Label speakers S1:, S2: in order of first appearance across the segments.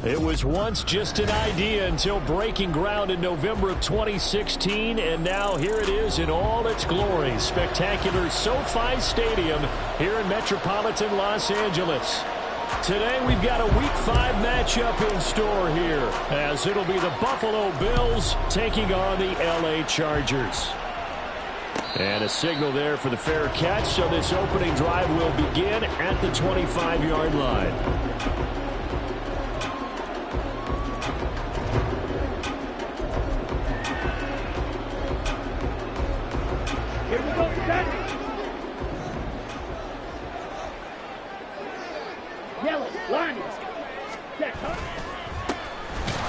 S1: It was once just an idea until breaking ground in November of 2016, and now here it is in all its glory. Spectacular SoFi Stadium here in metropolitan Los Angeles. Today we've got a Week 5 matchup in store here, as it'll be the Buffalo Bills taking on the LA Chargers. And a signal there for the fair catch, so this opening drive will begin at the 25-yard line.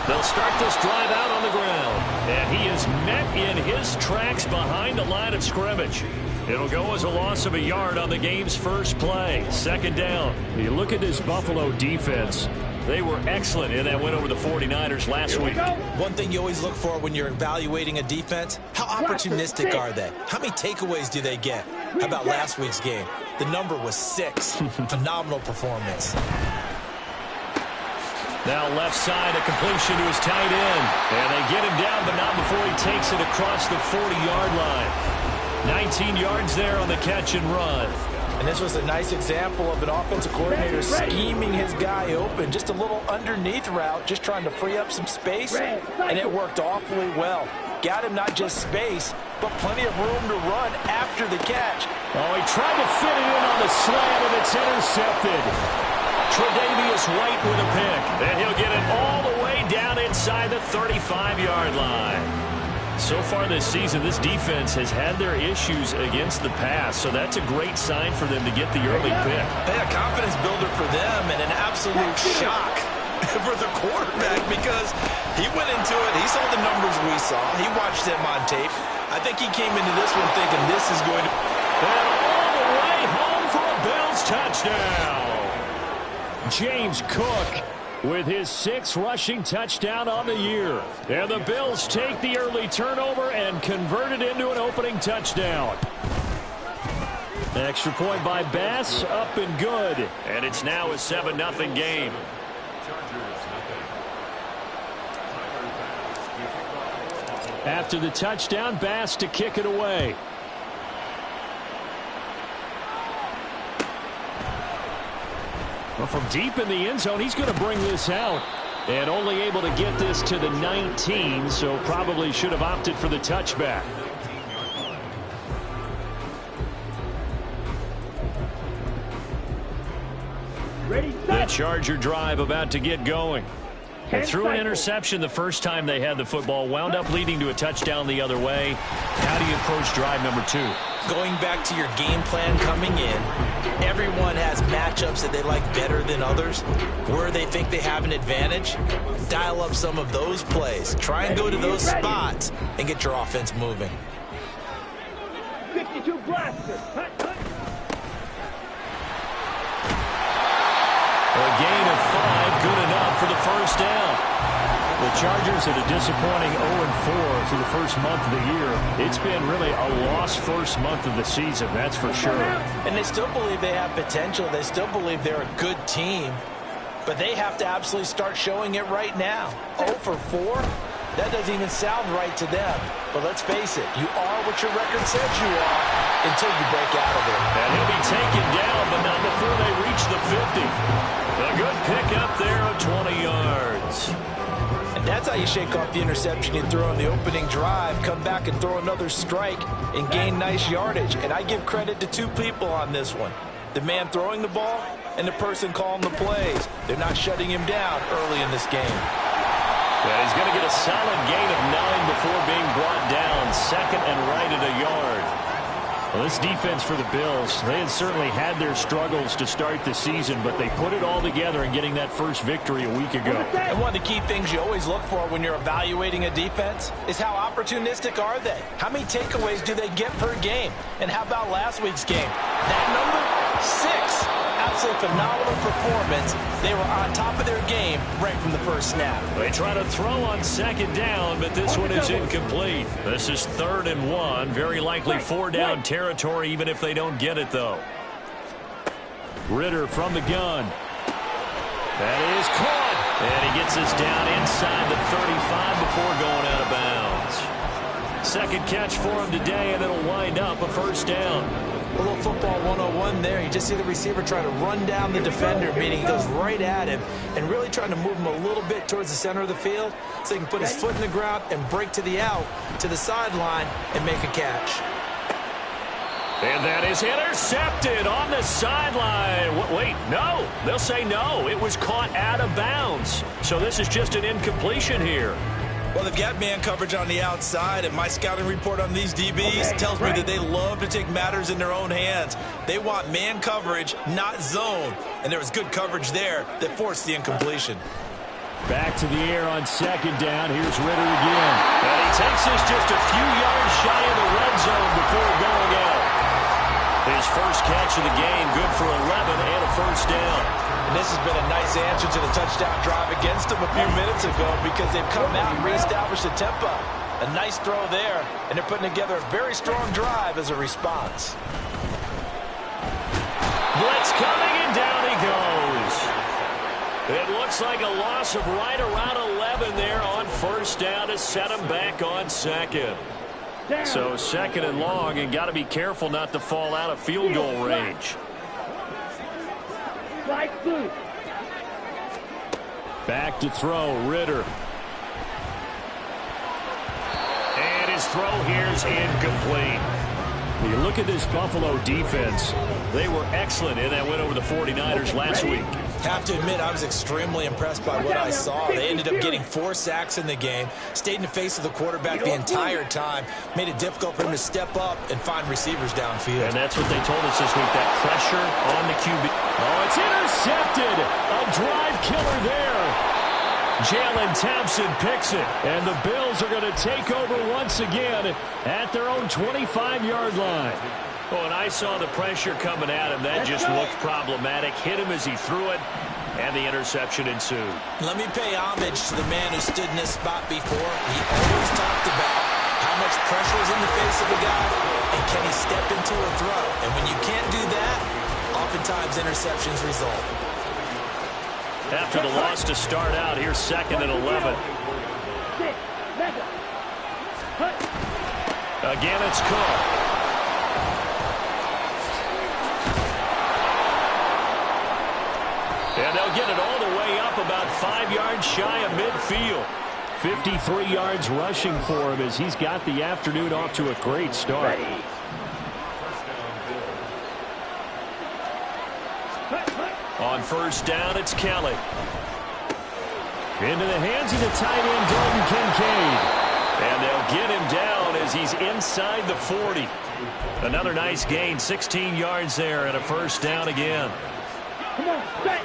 S1: They'll start this drive out on the ground, and he is met in his tracks behind the line of scrimmage. It'll go as a loss of a yard on the game's first play. Second down. You look at this Buffalo defense. They were excellent in that win over the 49ers last week.
S2: One thing you always look for when you're evaluating a defense, how opportunistic are they? How many takeaways do they get? How about last week's game? The number was 6. Phenomenal performance.
S1: Now left side, a completion to his tight end. And they get him down, but not before he takes it across the 40-yard line. 19 yards there on the catch and run.
S2: And this was a nice example of an offensive coordinator scheming his guy open. Just a little underneath route, just trying to free up some space, and it worked awfully well. Got him not just space, but plenty of room to run after the catch.
S1: Oh, he tried to fit it in on the slant, and it's intercepted. Tre'Davious White with a pick, and he'll get it all the way down inside the 35-yard line. So far this season, this defense has had their issues against the pass, so that's a great sign for them to get the early pick.
S2: A confidence builder for them and an absolute shock for the quarterback because he went into it. He saw the numbers we saw. He watched them on tape. I think he came into this one thinking this is going to...
S1: And all the way home for a Bills touchdown. James Cook with his 6th rushing touchdown on the year. And the Bills take the early turnover and convert it into an opening touchdown. Extra point by Bass, up and good. And it's now a 7-0 game. After the touchdown, Bass to kick it away. Well, from deep in the end zone, he's going to bring this out. And only able to get this to the 19, so probably should have opted for the touchback. The Charger drive about to get going. They threw an interception the first time they had the football, wound up leading to a touchdown the other way. How do you approach drive number 2?
S2: Going back to your game plan coming in, everyone has matchups that they like better than others. Where they think they have an advantage, dial up some of those plays. Try and go to those spots and get your offense moving.
S3: 52 blaster.
S1: A gain of 5, good enough for the first down. The Chargers had a disappointing 0-4 through the first month of the year. It's been really a lost first month of the season, that's for sure.
S2: And they still believe they have potential. They still believe they're a good team. But they have to absolutely start showing it right now. 0-4? That doesn't even sound right to them. But let's face it, you are what your record says you are until you break out of it.
S1: And he'll be taken down, but not before they reach the 50. A good pick up there of 20 yards.
S2: And that's how you shake off the interception you throw on the opening drive, come back and throw another strike and gain nice yardage. And I give credit to 2 people on this one. The man throwing the ball and the person calling the plays. They're not shutting him down early in this game.
S1: Yeah, he's going to get a solid gain of 9 before being brought down. Second and right at a yard. Well, this defense for the Bills, they had certainly had their struggles to start the season, but they put it all together in getting that first victory a week ago.
S2: And one of the key things you always look for when you're evaluating a defense is how opportunistic are they? How many takeaways do they get per game? And how about last week's game? That number, 6. Absolutely phenomenal performance. They were on top of their game right from the first snap.
S1: They try to throw on second down, but this one is incomplete. This is 3rd and 1. Very likely 4-down territory, even if they don't get it, though. Ritter from the gun. That is caught. And he gets us down inside the 35 before going out of bounds. Second catch for him today, and it'll wind up a first down.
S2: A little football 101 there. You just see the receiver try to run down the defender, meaning he goes right at him and really trying to move him a little bit towards the center of the field so he can put his foot in the ground and break to the out, to the sideline, and make a catch.
S1: And that is intercepted on the sideline. Wait, no. They'll say no. It was caught out of bounds. So this is just an incompletion here.
S2: Well, they've got man coverage on the outside, and my scouting report on these DBs tells me that they love to take matters in their own hands. They want man coverage, not zone. And there was good coverage there that forced the incompletion.
S1: Back to the air on second down. Here's Ritter again. And he takes this just a few yards shy of the red zone before going out. His first catch of the game, good for 11 and a first down.
S2: And this has been a nice answer to the touchdown drive against them a few minutes ago because they've come out and reestablished the tempo. A nice throw there, and they're putting together a very strong drive as a response.
S1: Blitz coming, and down he goes. It looks like a loss of right around 11 there on first down to set him back on second. So second and long, and got to be careful not to fall out of field goal range. Back to throw, Ritter. And his throw here is incomplete. When you look at this Buffalo defense, they were excellent in that win over the 49ers last week.
S2: Have to admit, I was extremely impressed by what I saw. They ended up getting 4 sacks in the game, stayed in the face of the quarterback the entire time, made it difficult for him to step up and find receivers downfield.
S1: And that's what they told us this week, that pressure on the QB. Oh, it's intercepted. A drive killer there. Jalen Thompson picks it, and the Bills are going to take over once again at their own 25-yard line. Oh, and I saw the pressure coming at him. That just looked problematic. Hit him as he threw it, and the interception ensued.
S2: Let me pay homage to the man who stood in this spot before. He always talked about how much pressure is in the face of a guy, and can he step into a throw. And when you can't do that, oftentimes interceptions result.
S1: After the loss to start out, here's 2nd and 11. Again, it's Cook. And they'll get it all the way up about 5 yards shy of midfield. 53 yards rushing for him as he's got the afternoon off to a great start. On first down, it's Kelly. Into the hands of the tight end, Dalton Kincaid. And they'll get him down as he's inside the 40. Another nice gain, 16 yards there, and a first down again.
S3: Come on, set.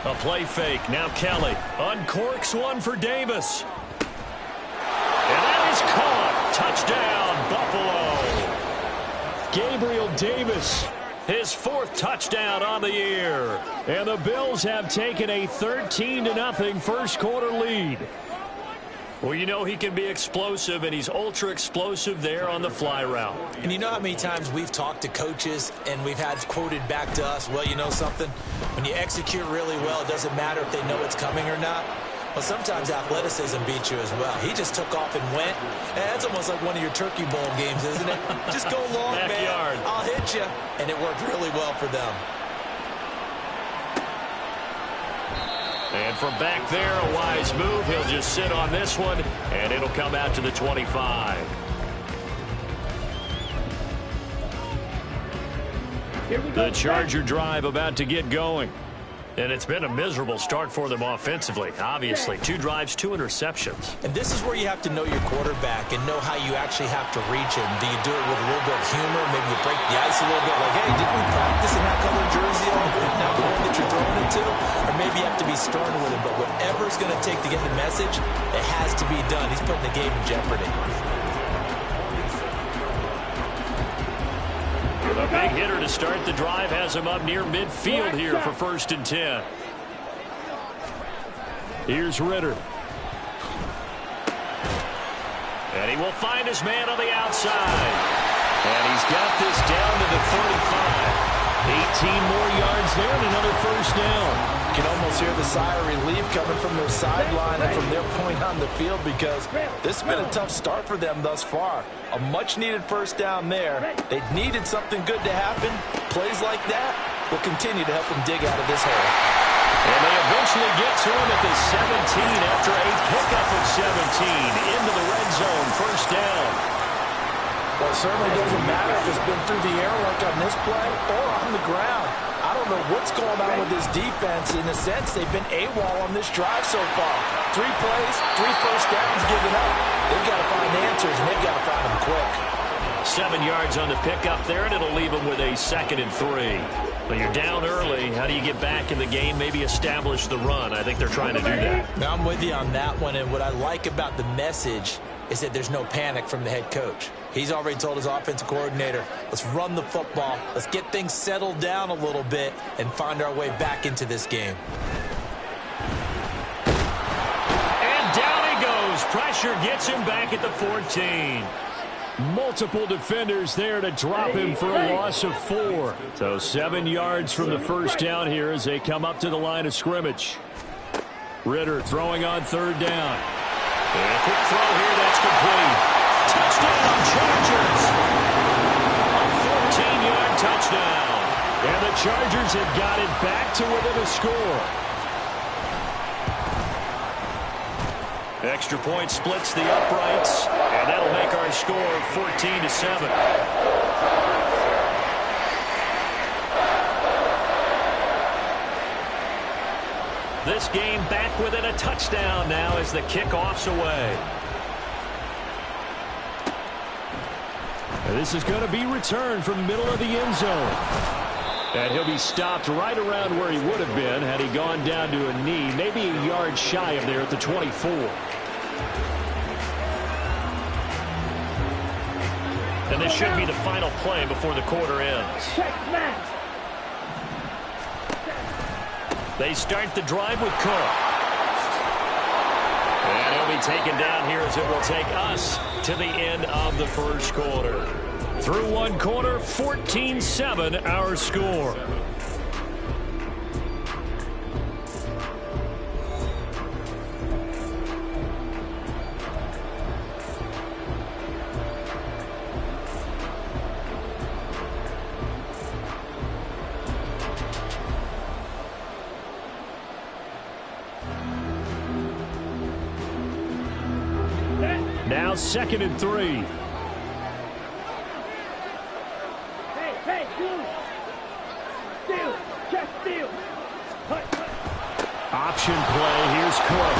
S1: A play fake. Now Kelly uncorks one for Davis. And that is caught. Touchdown, Buffalo. Gabriel Davis, his 4th touchdown on the year. And the Bills have taken a 13-0 first quarter lead. Well, you know he can be explosive, and he's ultra-explosive there on the fly route.
S2: And you know how many times we've talked to coaches and we've had quoted back to us, well, you know something? When you execute really well, it doesn't matter if they know it's coming or not. Well, sometimes athleticism beats you as well. He just took off and went. That's almost like one of your Turkey Bowl games, isn't it? Just go long, man. I'll hit you. And it worked really well for them.
S1: And from back there, a wise move. He'll just sit on this one, and it'll come out to the 25. The Charger drive about to get going. And it's been a miserable start for them offensively. Obviously, 2 drives, 2 interceptions.
S2: And this is where you have to know your quarterback and know how you actually have to reach him. Do you do it with a little bit of humor? Maybe you break the ice a little bit like, hey, didn't we practice in that color jersey all week, now the one that you're throwing it to? Or maybe you have to be stern with him. But whatever it's going to take to get the message, it has to be done. He's putting the game in jeopardy.
S1: A big hitter to start the drive has him up near midfield here for 1st and 10. Here's Ritter. And he will find his man on the outside. And he's got this down to the 35. 18 more yards there and another 1st down.
S2: You can almost hear the sigh of relief coming from their sideline and from their point on the field because this has been a tough start for them thus far. A much-needed 1st down there. They needed something good to happen. Plays like that will continue to help them dig out of this hole.
S1: And they eventually get to him at the 17 after a pickup of 17 into the red zone. 1st down.
S2: Well, it certainly doesn't matter if it's been through the air like on this play or on the ground. I don't know what's going on with this defense. In a sense, they've been AWOL on this drive so far. 3 plays, 3 1st downs given up. They've got to find answers, and they've got to find them quick.
S1: 7 yards on the pickup there, and it'll leave them with a 2nd and 3. But you're down early. How do you get back in the game? Maybe establish the run. I think they're trying to do that.
S2: Now, I'm with you on that one, and what I like about the message is that there's no panic from the head coach. He's already told his offensive coordinator, let's run the football, let's get things settled down a little bit and find our way back into this game.
S1: And down he goes. Pressure gets him back at the 14. Multiple defenders there to drop him for a loss of 4. So 7 yards from the 1st down here as they come up to the line of scrimmage. Ritter throwing on 3rd down. And a quick throw here, that's complete. Touchdown, Chargers! A 14-yard touchdown. And the Chargers have got it back to within a score. Extra point splits the uprights, and that'll make our score 14-7. This game back within a touchdown now as the kickoff's away. And this is going to be returned from the middle of the end zone. And he'll be stopped right around where he would have been had he gone down to a knee, maybe a yard shy of there at the 24. And this should be the final play before the quarter ends. They start the drive with Cook. And he'll be taken down here as it will take us to the end of the 1st quarter. Through 1 quarter, 14-7 our score. Now 2nd and 3.
S3: Hey, steal, just steal.
S1: Option play, here's Cook.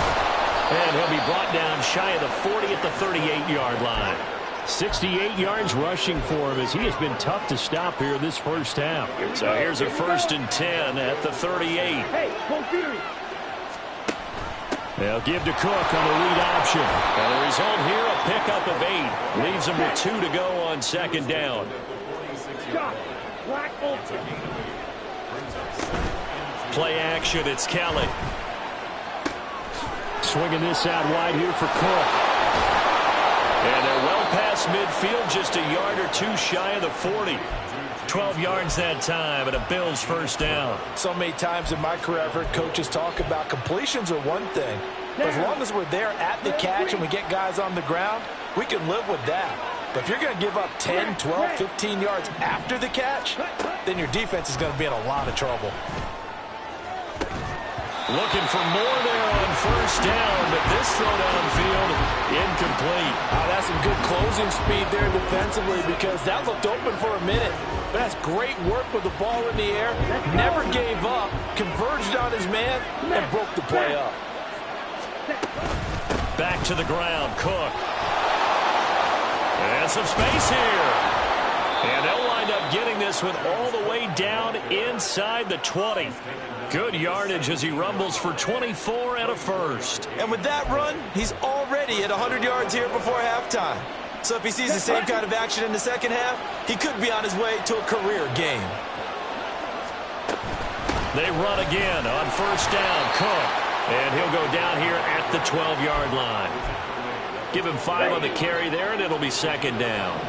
S1: And he'll be brought down shy of the 40 at the 38-yard line. 68 yards rushing for him as he has been tough to stop here this 1st half. So here's a 1st and 10 at the 38.
S3: Hey, go Fury.
S1: They'll give to Cook on the read option. And the result here, a pickup of 8. Leaves them with 2 to go on 2nd down. Play action, it's Kelly. Swinging this out wide here for Cook. And they're well past midfield, just a yard or 2 shy of the 40. 12 yards that time, and a Bills 1st down.
S2: So many times in my career I've heard coaches talk about completions are one thing. But as long as we're there at the catch and we get guys on the ground, we can live with that. But if you're going to give up 10, 12, 15 yards after the catch, then your defense is going to be in a lot of trouble.
S1: Looking for more there on 1st down, but this throw downfield incomplete.
S2: That's some good closing speed there defensively because that looked open for a minute. But that's great work with the ball in the air. Never gave up, converged on his man, and broke the play up.
S1: Back to the ground, Cook. And some space here. And they'll wind up getting this one all the way down inside the 20. Good yardage as he rumbles for 24 and a first.
S2: And with that run, he's already at 100 yards here before halftime. So if he sees the same kind of action in the second half, he could be on his way to a career game.
S1: They run again on first down, Cook. And he'll go down here at the 12-yard line. Give him 5 on the carry there, and it'll be second down.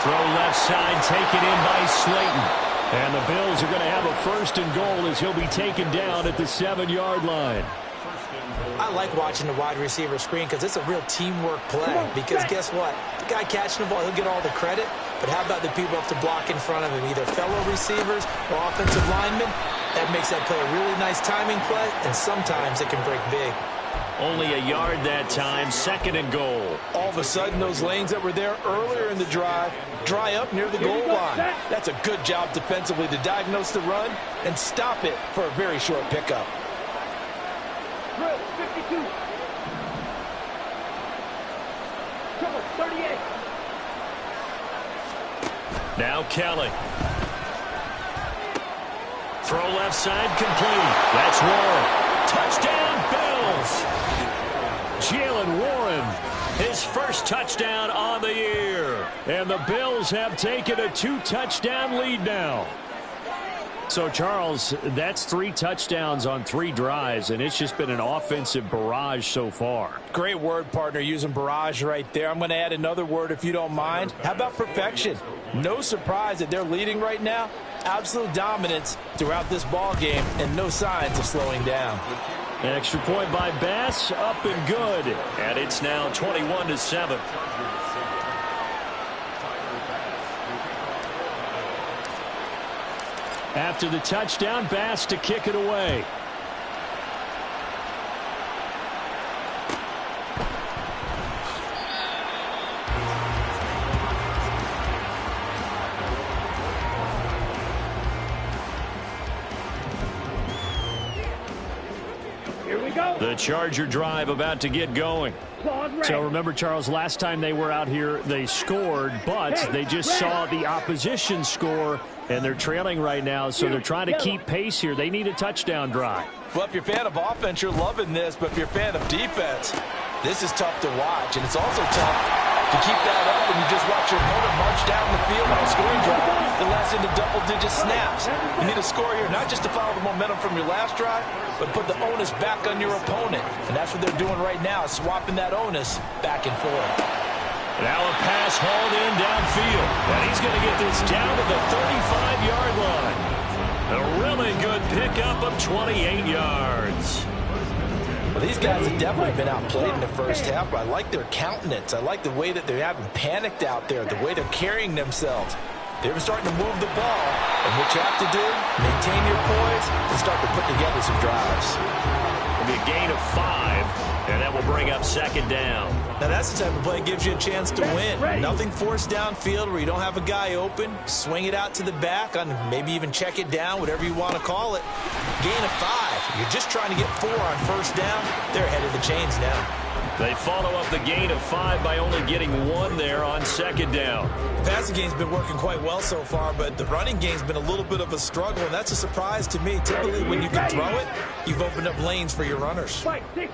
S1: Throw left side, taken in by Slayton. And the Bills are going to have a first and goal as he'll be taken down at the 7-yard line.
S2: I like watching the wide receiver screen because it's a real teamwork play. Because guess what? The guy catching the ball, he'll get all the credit. But how about the people up to block in front of him, either fellow receivers or offensive linemen? That makes that play a really nice timing play, and sometimes it can break big.
S1: Only a yard that time, second and goal.
S2: All of a sudden, those lanes that were there earlier in the drive dry up near the goal line. That's a good job defensively to diagnose the run and stop it for a very short pickup.
S3: 52. Come on, 38.
S1: Now Kelly. Throw left side complete. That's Warren. Touchdown, Bills. Jalen Warren, his first touchdown on the year. And the Bills have taken a 2-touchdown lead now. So, Charles, that's 3 touchdowns on 3 drives, and it's just been an offensive barrage so far.
S2: Great word, partner, using barrage right there. I'm going to add another word if you don't mind. How about perfection? No surprise that they're leading right now. Absolute dominance throughout this ball game and no signs of slowing down.
S1: An extra point by Bass, up and good. And it's now 21-7. After the touchdown, Bass to kick it away.
S3: Here we go.
S1: The Charger drive about to get going. So remember, Charles, last time they were out here, they scored, but they just saw the opposition score, and they're trailing right now, so they're trying to keep pace here. They need a touchdown drive.
S2: Well, if you're a fan of offense, you're loving this, but if you're a fan of defense, this is tough to watch, and it's also tough to keep that up when you just watch your opponent march down the field on a scoring drive that lasts into double-digit snaps. You need a score here, not just to follow the momentum from your last drive, but put the onus back on your opponent. And that's what they're doing right now, swapping that onus back and forth.
S1: Now a pass hauled in downfield. And he's going to get this down to the 35-yard line. A really good pickup of 28 yards.
S2: Well, these guys have definitely been outplayed in the first half, but I like their countenance. I like the way that they haven't panicked out there, the way they're carrying themselves. They're starting to move the ball, and what you have to do, maintain your poise and start to put together some drives.
S1: It'll be a gain of 5, and that will bring up second down.
S2: Now that's the type of play that gives you a chance to win. Nothing forced downfield where you don't have a guy open. Swing it out to the back, on maybe even check it down, whatever you want to call it. Gain of 5. You're just trying to get 4 on first down. They're ahead of the chains now.
S1: They follow up the gain of 5 by only getting 1 there on second down.
S2: The passing game's been working quite well so far, but the running game's been a little bit of a struggle, and that's a surprise to me. Typically, when you can throw it, you've opened up lanes for your runners.
S3: Fight, 6.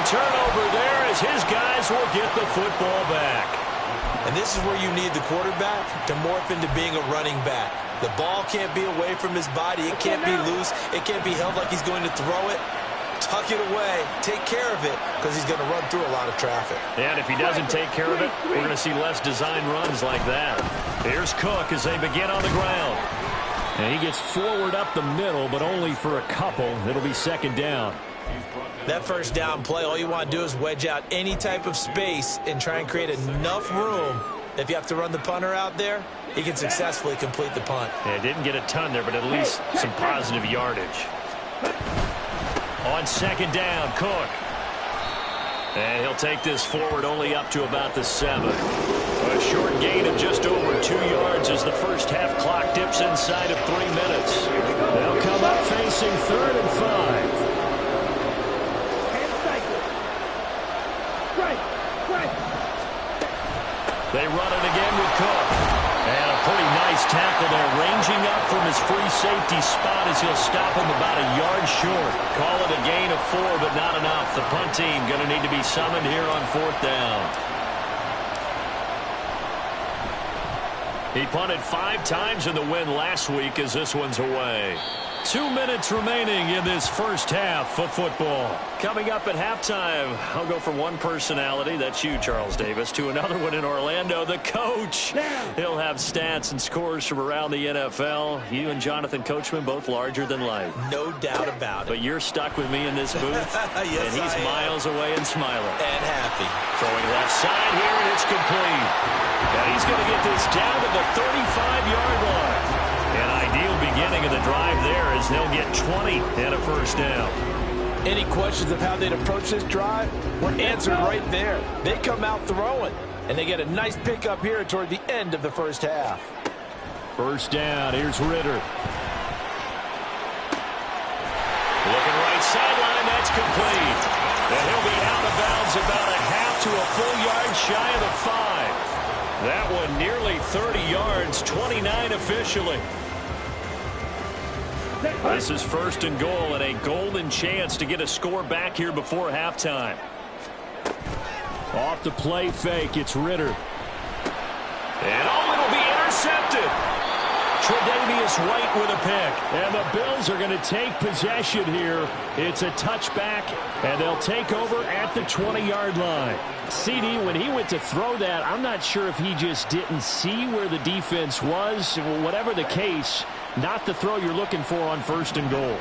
S1: Turnover there as his guys will get the football back.
S2: And this is where you need the quarterback to morph into being a running back. The ball can't be away from his body. It can't be loose. It can't be held like he's going to throw it. Tuck it away. Take care of it because he's going to run through a lot of traffic.
S1: And if he doesn't take care of it, we're going to see less design runs like that. Here's Cook as they begin on the ground. And he gets forward up the middle, but only for a couple. It'll be second down.
S2: That first down play, all you want to do is wedge out any type of space and try and create enough room. If you have to run the punter out there, he can successfully complete the punt.
S1: Yeah, didn't get a ton there, but at least some positive yardage. On second down, Cook. And he'll take this forward only up to about the 7. A short gain of just over 2 yards as the first half clock dips inside of 3 minutes. They'll come up facing 3rd and 5. They run it again with Cook. And a pretty nice tackle there, ranging up from his free safety spot as he'll stop him about a yard short. Call it a gain of 4, but not enough. The punt team going to need to be summoned here on 4th down. He punted 5 times in the win last week as this one's away. 2 minutes remaining in this first half of football. Coming up at halftime, I'll go from one personality, that's you, Charles Davis, to another one in Orlando, the coach. He'll have stats and scores from around the NFL. You and Jonathan Coachman both larger than life.
S2: No doubt about it.
S1: But you're stuck with me in this booth,
S2: yes,
S1: and he's miles away and smiling.
S2: And happy.
S1: Throwing left side here, and it's complete. And he's going to get this down to the 35-yard line. An ideal beginning of the drive there as they'll get 20 and a first down.
S2: Any questions of how they'd approach this drive were answered right there. They come out throwing, and they get a nice pickup here toward the end of the first half.
S1: First down, here's Ritter. Looking right sideline, that's complete. And he'll be out of bounds about a half to a full yard shy of the 5. That one nearly 30 yards, 29 officially. This is 1st and goal and a golden chance to get a score back here before halftime. Off the play fake, it's Ritter. And it'll be intercepted. Tre'Davious White with a pick. And the Bills are going to take possession here. It's a touchback, and they'll take over at the 20-yard line. CD, when he went to throw that, I'm not sure if he just didn't see where the defense was. Whatever the case, not the throw you're looking for on 1st and goal.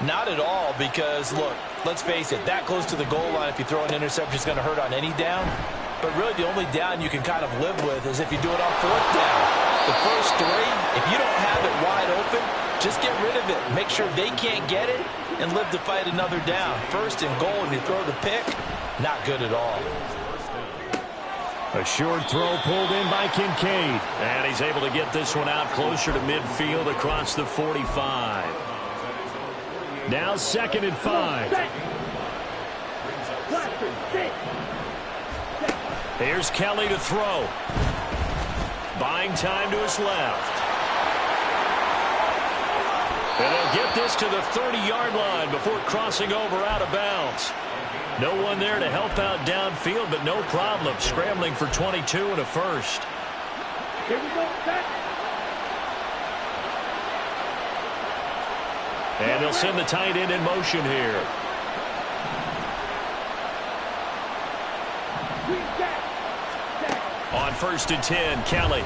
S2: Not at all, because, look, let's face it, that close to the goal line, if you throw an interception, is going to hurt on any down. But really, the only down you can kind of live with is if you do it on 4th down. The first 3, if you don't have it wide open, just get rid of it. Make sure they can't get it and live to fight another down. 1st and goal, and you throw the pick, not good at all.
S1: A short throw pulled in by Kincaid. And he's able to get this one out closer to midfield across the 45. Now 2nd and 5. Here's Kelly to throw. Buying time to his left. And they'll get this to the 30-yard line before crossing over out of bounds. No one there to help out downfield, but no problem. Scrambling for 22 and a first.
S3: Here we go, set.
S1: And they'll send the tight end in motion here. On 1st and 10, Kelly.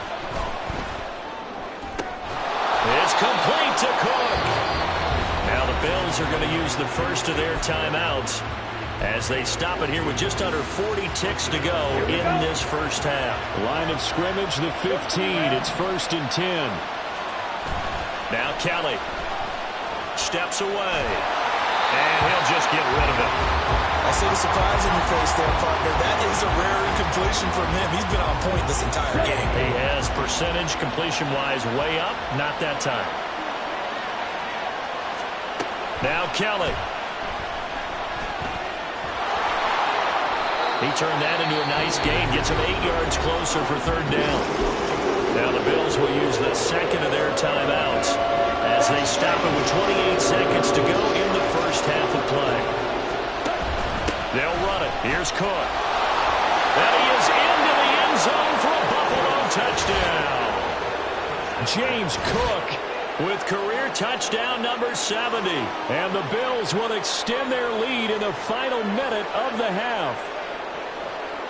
S1: It's complete to Cook. Now the Bills are going to use the first of their timeouts as they stop it here with just under 40 ticks to go in this first half. Line of scrimmage, the 15. It's 1st and 10. Now Kelly steps away, and he'll just get rid of it.
S2: I see the surprise in your face there, partner. That is a rare incompletion from him. He's been on point this entire game.
S1: He has percentage completion-wise way up. Not that time. Now Kelly. He turned that into a nice gain. Gets him 8 yards closer for 3rd down. Now the Bills will use the second of their timeouts as they stop it with 28 seconds to go in the first half of play. They'll run it. Here's Cook. And he is into the end zone for a Buffalo touchdown. James Cook with career touchdown number 70. And the Bills will extend their lead in the final minute of the half.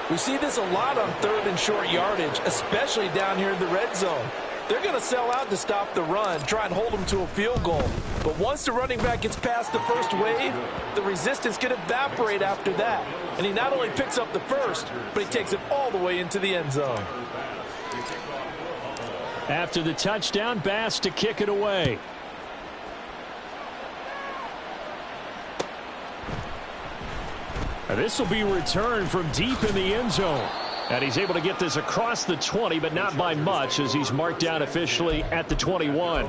S2: We see this a lot on 3rd and short yardage, especially down here in the red zone. They're going to sell out to stop the run, try and hold them to a field goal. But once the running back gets past the first wave, the resistance can evaporate after that. And he not only picks up the first, but he takes it all the way into the end zone.
S1: After the touchdown, Bass to kick it away. This will be returned from deep in the end zone. And he's able to get this across the 20, but not by much, as he's marked down officially at the 21.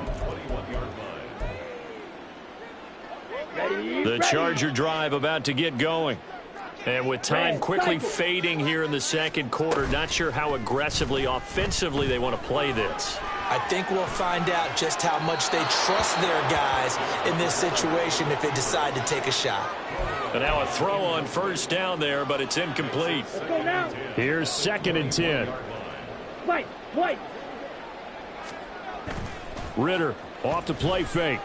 S1: The Charger drive about to get going. And with time quickly fading here in the second quarter, not sure how aggressively, offensively they want to play this.
S2: I think we'll find out just how much they trust their guys in this situation if they decide to take a shot.
S1: And now a throw on first down there, but it's incomplete. Here's 2nd and 10.
S3: White.
S1: Ritter off to play fake.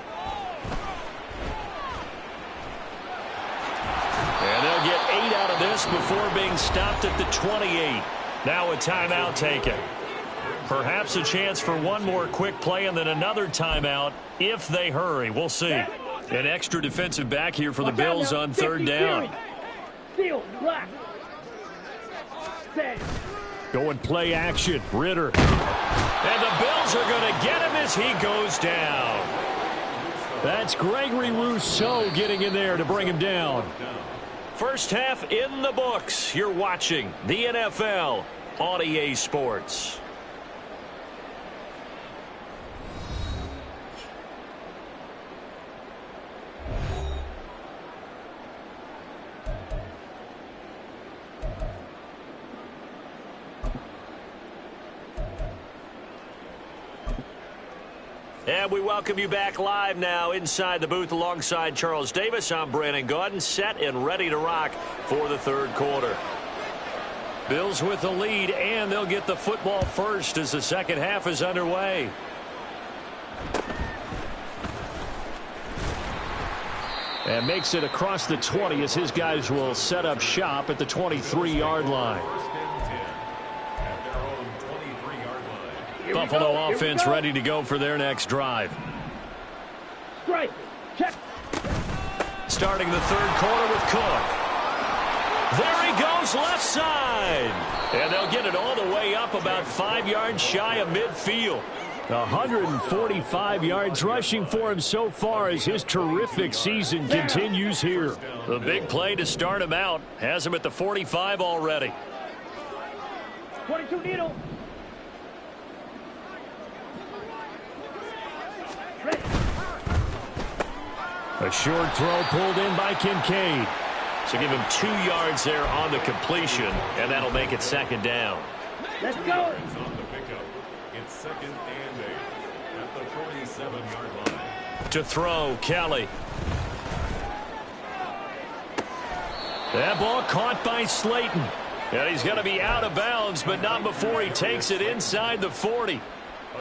S1: And they'll get 8 out of this before being stopped at the 28. Now a timeout taken. Perhaps a chance for one more quick play and then another timeout if they hurry. We'll see. An extra defensive back here for the Bills on 3rd down. Going play action. Ritter. And the Bills are going to get him as he goes down. That's Gregory Rousseau getting in there to bring him down. First half in the books. You're watching the NFL on EA Sports. And we welcome you back live now inside the booth alongside Charles Davis. I'm Brandon Gaudin, set and ready to rock for the 3rd quarter. Bills with the lead, and they'll get the football first as the second half is underway. And makes it across the 20 as his guys will set up shop at the 23-yard line. Buffalo offense ready to go for their next drive.
S3: Strike. Check.
S1: Starting the 3rd quarter with Cook. There he goes left side. And they'll get it all the way up about 5 yards shy of midfield. 145 yards rushing for him so far as his terrific season continues here. The big play to start him out has him at the 45 already.
S3: 22 needle.
S1: A short throw pulled in by Kincaid. So give him 2 yards there on the completion, and that'll make it 2nd down.
S3: Let's go.
S4: It's 2nd and 8 at the 47-yard line.
S1: To throw, Kelly. That ball caught by Slayton. And he's going to be out of bounds, but not before he takes it inside the 40.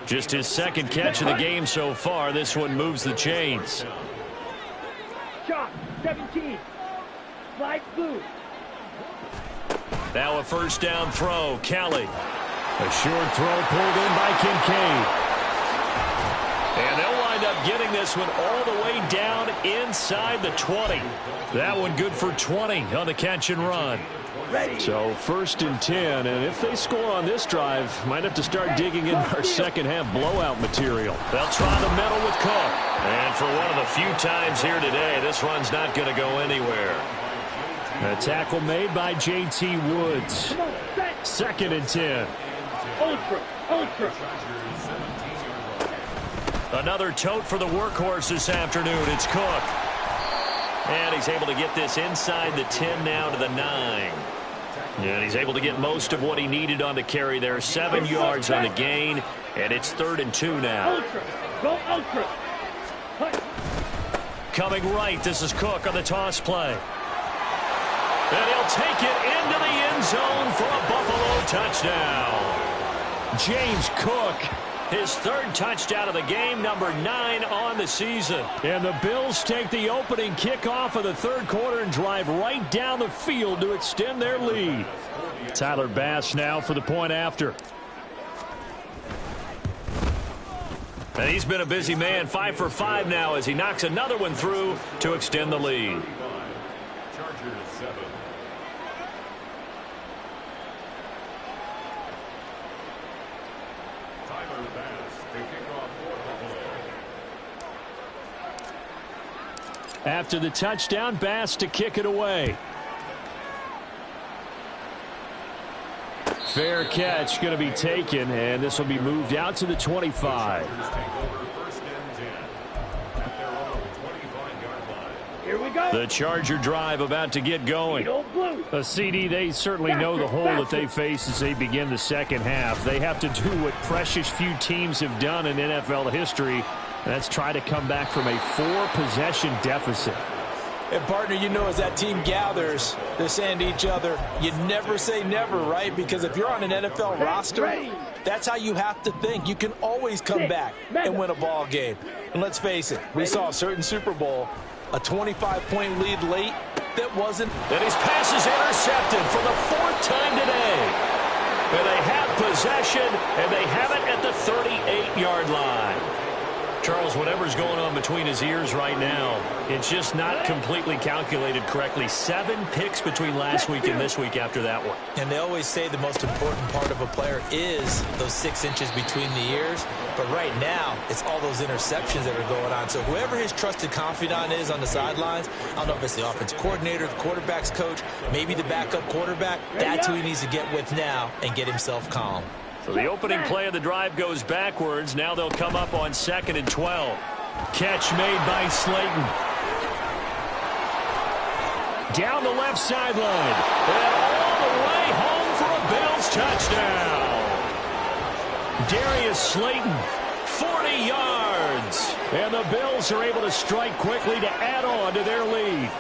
S1: Just his 2nd catch of the game so far. This one moves the chains.
S3: Shot, 17. Light blue.
S1: Now a 1st down throw, Kelly. A short throw pulled in by Kincaid. And they'll wind up getting this one all the way down inside the 20. That one good for 20 on the catch and run. So 1st and 10, and if they score on this drive, might have to start digging in our second half blowout material. They'll try the middle with Cook. And for one of the few times here today, this run's not going to go anywhere. A tackle made by J.T. Woods. 2nd and 10.
S3: Ultra.
S1: Another tote for the workhorse this afternoon. It's Cook. And he's able to get this inside the 10 now to the 9. And he's able to get most of what he needed on the carry there. 7 yards on the gain, and it's 3rd and 2 now.
S3: Go ultra.
S1: Coming right, this is Cook on the toss play. And he'll take it into the end zone for a Buffalo touchdown. James Cook, his 3rd touchdown of the game, number 9 on the season. And the Bills take the opening kickoff of the 3rd quarter and drive right down the field to extend their lead. Tyler Bass now for the point after. And he's been a busy man, 5 for 5 now as he knocks another one through to extend the lead.
S4: Chargers 7. Tyler Bass to kick off for Buffalo.
S1: After the touchdown, Bass to kick it away. Fair catch going to be taken, and this will be moved out to the 25.
S3: Here we go.
S1: The Charger drive about to get going. A CD, they certainly know the hole that they face as they begin the second half. They have to do what precious few teams have done in NFL history. That's try to come back from a 4-possession deficit.
S2: And, partner, you know, as that team gathers, they're saying to each other, you never say never, right? Because if you're on an NFL roster, that's how you have to think. You can always come back and win a ball game. And let's face it, we saw a certain Super Bowl, a 25-point lead late that wasn't.
S1: And his pass is intercepted for the 4th time today. And they have possession, and they have it at the 38-yard line. Charles, whatever's going on between his ears right now, it's just not completely calculated correctly. 7 picks between last week and this week after that one.
S2: And they always say the most important part of a player is those 6 inches between the ears. But right now, it's all those interceptions that are going on. So whoever his trusted confidant is on the sidelines, I don't know if it's the offense coordinator, the quarterback's coach, maybe the backup quarterback, that's who he needs to get with now and get himself calm.
S1: So the opening play of the drive goes backwards. Now they'll come up on 2nd and 12. Catch made by Slayton. Down the left sideline. And all the way home for a Bills touchdown. Darius Slayton, 40 yards. And the Bills are able to strike quickly to add on to their lead.